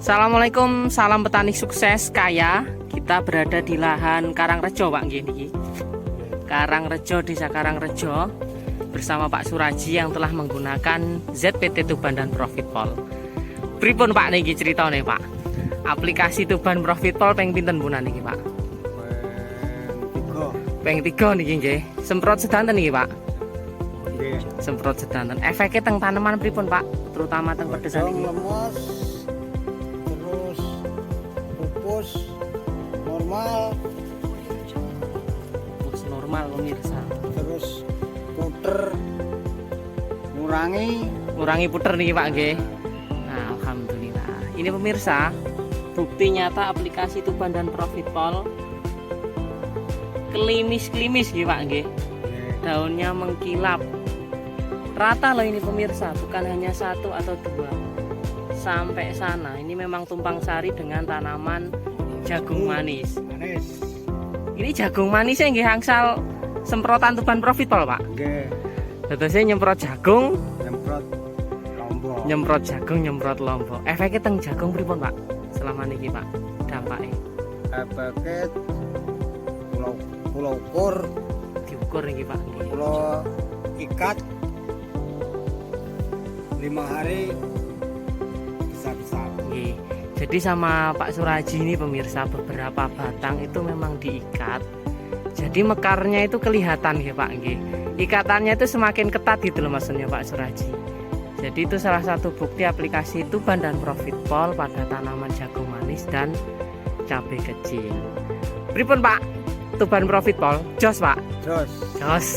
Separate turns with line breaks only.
Assalamualaikum, salam petani sukses kaya. Kita berada di lahan Karangrejo, Pak nggih. Karangrejo, Desa Karangrejo bersama Pak Suraji yang telah menggunakan ZPT Tuban dan Profitpol. Pripun Pak niki ceritane, Pak? Aplikasi Tuban Profitpol peng pinten punan niki, Pak? Peng 3 niki nggih. Semprot sedanten niki, Pak.
Nggih.
Semprot sedanten. Efeknya teng tanaman pripun, Pak? Terutama teng pedesan niki.
Lemos, terus pupus normal,
Pupus normal pemirsa.
terus puter
Ngurangi puter nih Pak nggih. Nah, alhamdulillah. Ini pemirsa, bukti nyata aplikasi Tuban dan Profitpol klimis-klimis nggih Pak nggih. Daunnya mengkilap. Rata loh ini pemirsa, bukan hanya 1 atau 2. Sampai sana. Ini memang tumpang sari dengan tanaman jagung manis.
manis.
Ini jagung manisnya nggih angsal semprotan Tuban Profitpol, Pak.
Nggih,
Dadosnya nyemprot jagung,
nyemprot lombok.
nyemprot jagung, nyemprot lombok. Efeknya teng jagung pripun, Pak? Selama niki, Pak. Dampaknya
Paket pulau ukur,
diukur niki, Pak.
pulau ikat 5 hari besar-besar.
Nggih. Jadi sama Pak Suraji ini pemirsa, beberapa batang itu memang diikat. Jadi mekarnya itu kelihatan ya Pak nggih. Ikatannya itu semakin ketat gitu loh maksudnya Pak Suraji. Jadi itu salah satu bukti aplikasi Tuban dan Profitpol pada tanaman jagung manis dan cabai kecil. Pripun Pak? Tuban Profitpol, jos Pak.
Jos.
Jos.